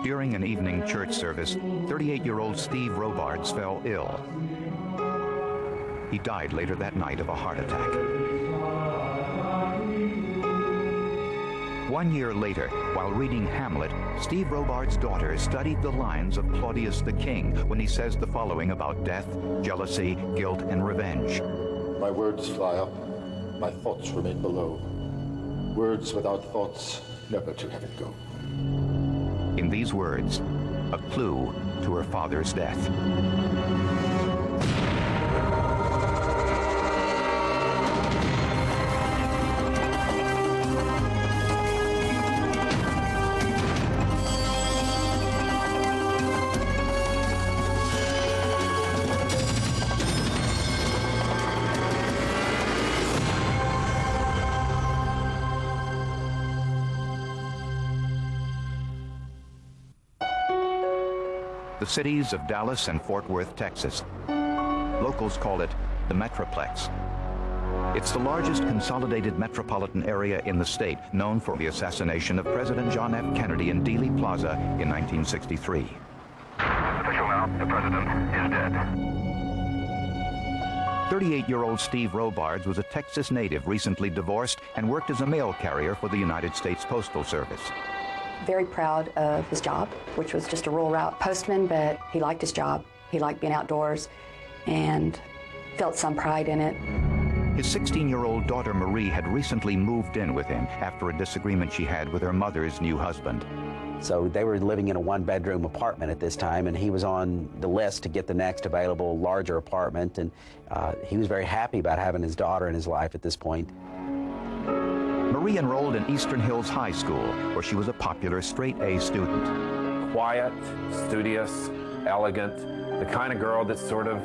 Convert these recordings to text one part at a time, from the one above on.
During an evening church service, 38-year-old Steve Robards fell ill. He died later that night of a heart attack. 1 year later, while reading Hamlet, Steve Robards' daughter studied the lines of Claudius the King when he says the following about death, jealousy, guilt, and revenge. My words fly up, my thoughts remain below. Words without thoughts never to heaven go. In these words, a clue to her father's death. The cities of Dallas and Fort Worth, Texas. Locals call it the Metroplex. It's the largest consolidated metropolitan area in the state, known for the assassination of President John F. Kennedy in Dealey Plaza in 1963. Official now, the president is dead. 38-year-old Steve Robards was a Texas native, recently divorced, and worked as a mail carrier for the United States Postal Service. Very proud of his job, which was just a rural route postman, but he liked his job. He liked being outdoors and felt some pride in it. His 16-year-old daughter Marie had recently moved in with him after a disagreement she had with her mother's new husband. So they were living in a one-bedroom apartment at this time, and he was on the list to get the next available larger apartment, and he was very happy about having his daughter in his life at this point. Marie enrolled in Eastern Hills High School, where she was a popular straight-A student. Quiet, studious, elegant, the kind of girl that sort of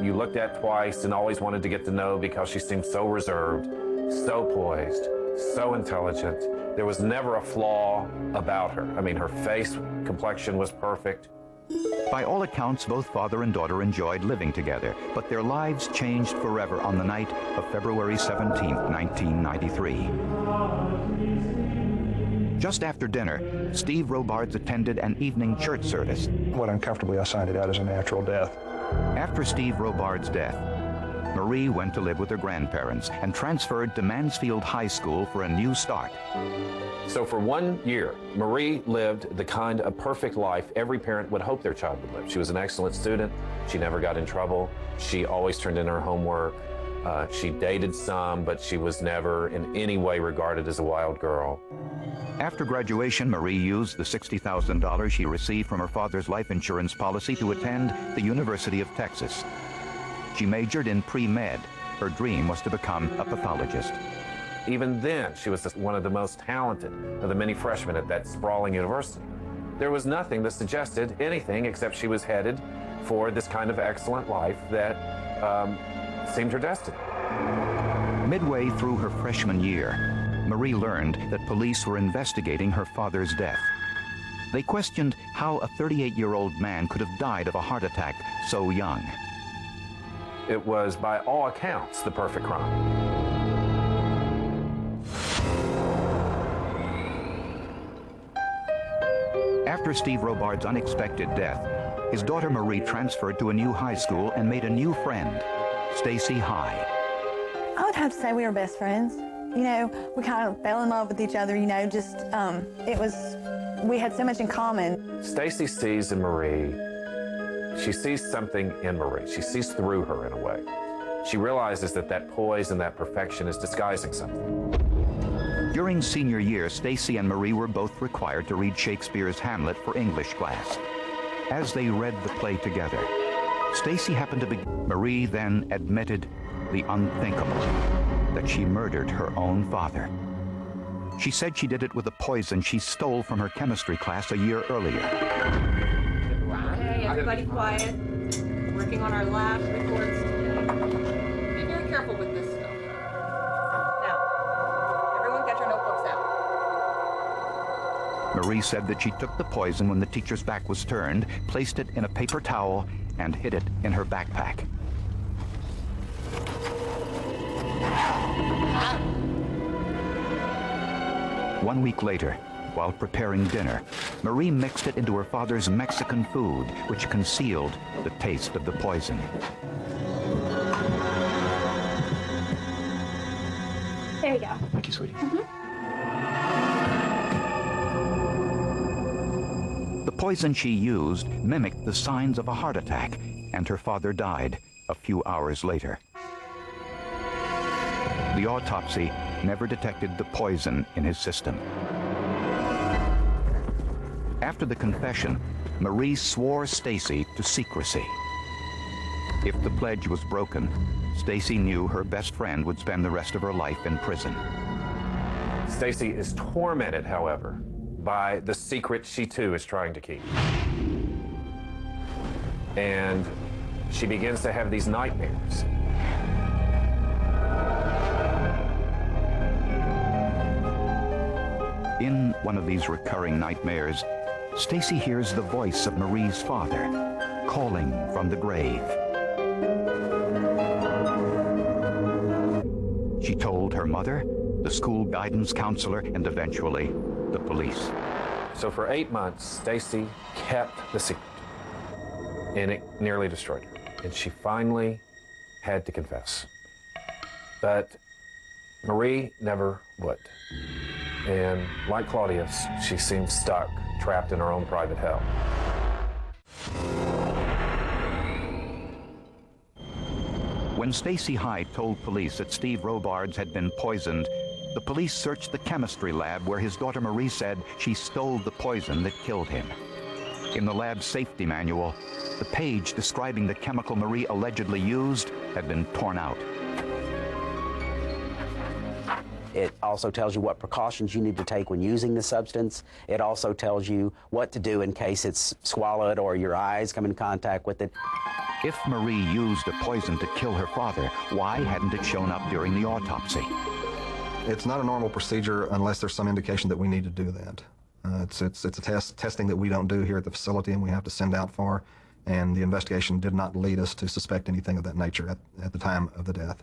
you looked at twice and always wanted to get to know because she seemed so reserved, so poised, so intelligent. There was never a flaw about her. I mean, her face complexion was perfect. By all accounts, both father and daughter enjoyed living together, but their lives changed forever on the night of February 17, 1993. Just after dinner, Steve Robards attended an evening church service. What uncomfortably I signed it out as a natural death. After Steve Robards' death, Marie went to live with her grandparents and transferred to Mansfield High School for a new start. So for 1 year, Marie lived the kind of perfect life every parent would hope their child would live. She was an excellent student. She never got in trouble. She always turned in her homework. She dated some, but she was never in any way regarded as a wild girl. After graduation, Marie used the $60,000 she received from her father's life insurance policy to attend the University of Texas. She majored in pre-med. Her dream was to become a pathologist. Even then, she was one of the most talented of the many freshmen at that sprawling university. There was nothing that suggested anything except she was headed for this kind of excellent life that seemed her destiny. Midway through her freshman year, Marie learned that police were investigating her father's death. They questioned how a 38-year-old man could have died of a heart attack so young. It was, by all accounts, the perfect crime. After Steve Robards' unexpected death, his daughter Marie transferred to a new high school and made a new friend, Stacy High. I would have to say we were best friends. You know, we kind of fell in love with each other, you know, just, we had so much in common. Stacy sees in Marie, she sees something in Marie. She sees through her in a way. She realizes that that poise and that perfection is disguising something. During senior year, Stacy and Marie were both required to read Shakespeare's Hamlet for English class. As they read the play together, Stacy happened to be... Marie then admitted the unthinkable, that she murdered her own father. She said she did it with a poison she stole from her chemistry class a year earlier. Okay, everybody quiet. Working on our last reports today. Be very careful with this stuff. Now, everyone get your notebooks out. Marie said that she took the poison when the teacher's back was turned, placed it in a paper towel, and hid it in her backpack. One week later, While preparing dinner, Marie mixed it into her father's Mexican food, which concealed the taste of the poison. There you go. Thank you, sweetie. The poison she used mimicked the signs of a heart attack, and her father died a few hours later. The autopsy never detected the poison in his system. After the confession, Marie swore Stacy to secrecy. If the pledge was broken, Stacy knew her best friend would spend the rest of her life in prison. Stacy is tormented, however, by the secret she too is trying to keep. And she begins to have these nightmares. In one of these recurring nightmares, Stacy hears the voice of Marie's father calling from the grave. She told her mother, the school guidance counselor, and eventually the police. So for 8 months, Stacy kept the secret, and it nearly destroyed her. And she finally had to confess. But Marie never would. And like Claudius, she seemed stuck, trapped in her own private hell. When Stacy Hyde told police that Steve Robards had been poisoned, the police searched the chemistry lab where his daughter Marie said she stole the poison that killed him. In the lab's safety manual, the page describing the chemical Marie allegedly used had been torn out. It also tells you what precautions you need to take when using the substance. It also tells you what to do in case it's swallowed or your eyes come in contact with it. If Marie used the poison to kill her father, why hadn't it shown up during the autopsy? It's not a normal procedure unless there's some indication that we need to do that. It's a testing that we don't do here at the facility and we have to send out for, and the investigation did not lead us to suspect anything of that nature at the time of the death.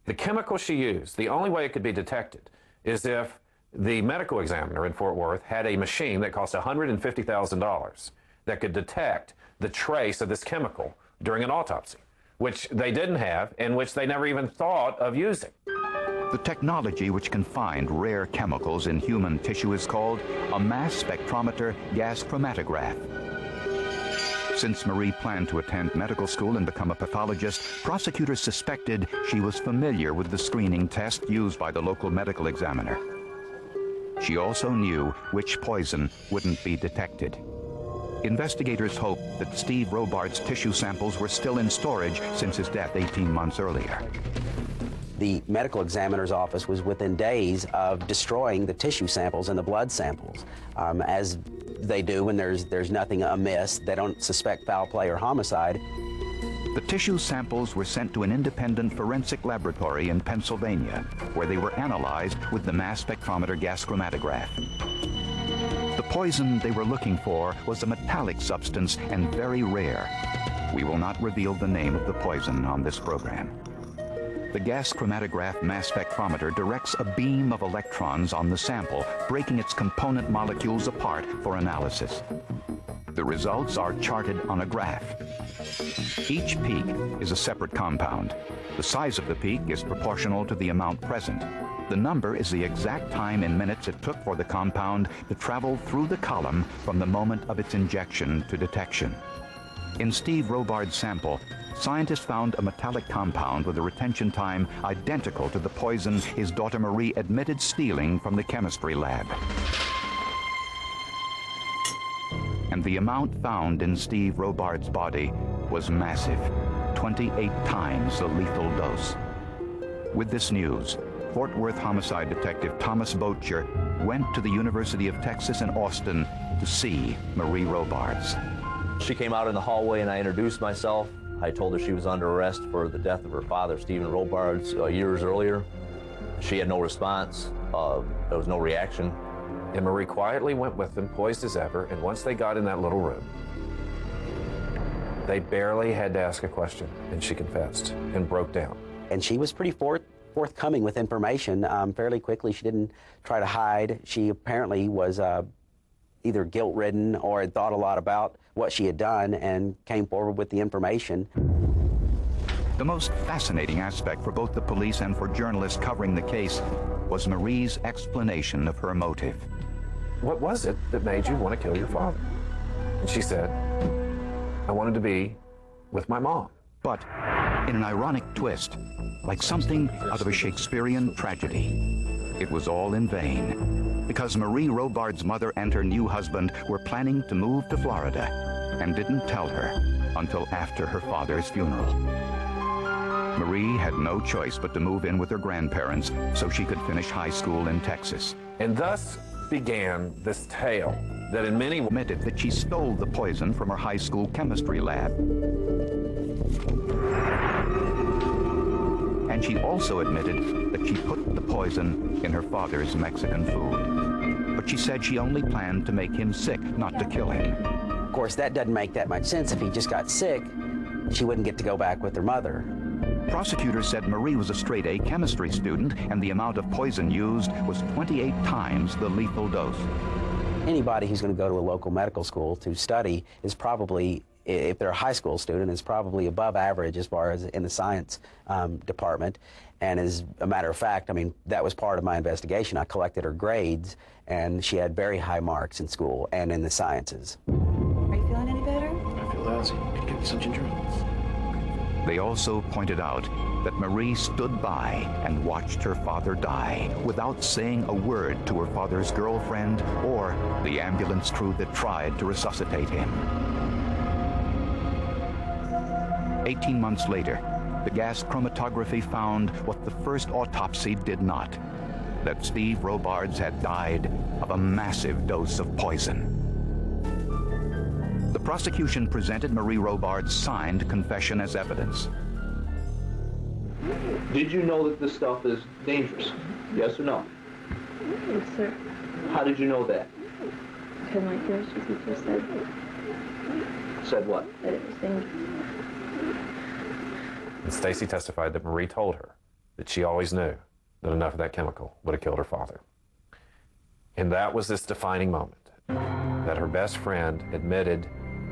The chemical she used, the only way it could be detected is if the medical examiner in Fort Worth had a machine that cost $150,000 that could detect the trace of this chemical during an autopsy, which they didn't have and which they never even thought of using. The technology which can find rare chemicals in human tissue is called a mass spectrometer gas chromatograph. Since Marie planned to attend medical school and become a pathologist, prosecutors suspected she was familiar with the screening test used by the local medical examiner. She also knew which poison wouldn't be detected. Investigators hoped that Steve Robards' tissue samples were still in storage since his death 18 months earlier. The medical examiner's office was within days of destroying the tissue samples and the blood samples. As they do when there's nothing amiss, they don't suspect foul play or homicide. The tissue samples were sent to an independent forensic laboratory in Pennsylvania, where they were analyzed with the mass spectrometer gas chromatograph. The poison they were looking for was a metallic substance and very rare. We will not reveal the name of the poison on this program. The gas chromatograph mass spectrometer directs a beam of electrons on the sample, breaking its component molecules apart for analysis. The results are charted on a graph. Each peak is a separate compound. The size of the peak is proportional to the amount present. The number is the exact time in minutes it took for the compound to travel through the column from the moment of its injection to detection. In Steve Robards' sample, scientists found a metallic compound with a retention time identical to the poison his daughter Marie admitted stealing from the chemistry lab. And the amount found in Steve Robards' body was massive, 28 times the lethal dose. With this news, Fort Worth homicide detective Thomas Boettcher went to the University of Texas in Austin to see Marie Robards. She came out in the hallway and I introduced myself. I told her she was under arrest for the death of her father, Stephen Robards, years earlier. She had no response. There was no reaction. And Marie quietly went with them, poised as ever, and once they got in that little room, they barely had to ask a question, and she confessed and broke down. And she was pretty forthcoming with information fairly quickly. She didn't try to hide. She apparently was either guilt-ridden or had thought a lot about what she had done and came forward with the information. The most fascinating aspect for both the police and for journalists covering the case was Marie's explanation of her motive. What was it that made you want to kill your father? And she said, I wanted to be with my mom. But in an ironic twist, like something out of a Shakespearean tragedy, it was all in vain, because Marie Robard's mother and her new husband were planning to move to Florida and didn't tell her until after her father's funeral. Marie had no choice but to move in with her grandparents so she could finish high school in Texas. And thus began this tale that in many ways admitted that she stole the poison from her high school chemistry lab. And she also admitted that she put the poison in her father's Mexican food. But she said she only planned to make him sick, not to kill him. Of course, that doesn't make that much sense. If he just got sick, she wouldn't get to go back with her mother. Prosecutors said Marie was a straight-A chemistry student, and the amount of poison used was 28 times the lethal dose. Anybody who's going to go to a local medical school to study is probably, if they're a high school student, is probably above average as far as in the science department. And as a matter of fact, I mean, that was part of my investigation. I collected her grades, and she had very high marks in school and in the sciences. Are you feeling any better? I feel lousy. Could give me some ginger ale. They also pointed out that Marie stood by and watched her father die without saying a word to her father's girlfriend or the ambulance crew that tried to resuscitate him. 18 months later, the gas chromatography found what the first autopsy did not, that Steve Robards had died of a massive dose of poison. The prosecution presented Marie Robard's signed confession as evidence. Did you know that this stuff is dangerous? Yes or no? Yes, sir. How did you know that? Because my chemistry teacher said Said what? that it was dangerous. And Stacy testified that Marie told her that she always knew that enough of that chemical would have killed her father. And that was this defining moment, that her best friend admitted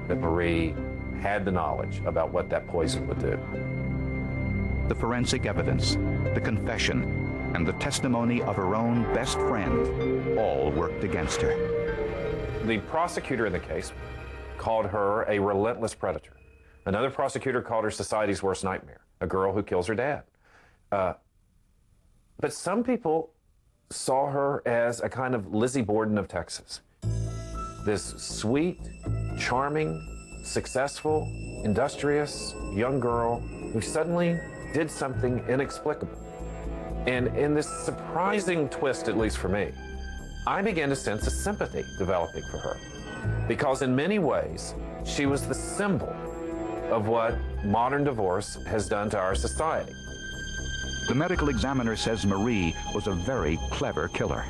that Marie had the knowledge about what that poison would do. The forensic evidence, the confession, and the testimony of her own best friend all worked against her. The prosecutor in the case called her a relentless predator. Another prosecutor called her society's worst nightmare, a girl who kills her dad. But some people saw her as a kind of Lizzie Borden of Texas. This sweet, charming, successful, industrious young girl who suddenly did something inexplicable. And in this surprising twist, at least for me, I began to sense a sympathy developing for her. Because in many ways, she was the symbol of what modern divorce has done to our society. The medical examiner says Marie was a very clever killer.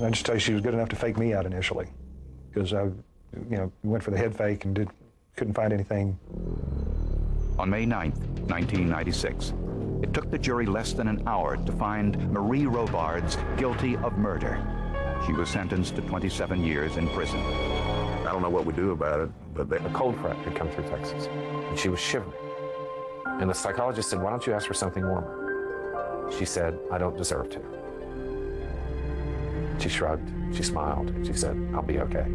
I just tell you, she was good enough to fake me out initially, because I, went for the head fake and couldn't find anything. On May 9th, 1996, it took the jury less than an hour to find Marie Robards guilty of murder. She was sentenced to 27 years in prison. I don't know what we do about it, but A cold front had come through Texas, and she was shivering. And the psychologist said, "Why don't you ask for something warmer?" She said, "I don't deserve to." She shrugged, she smiled, she said, "I'll be okay."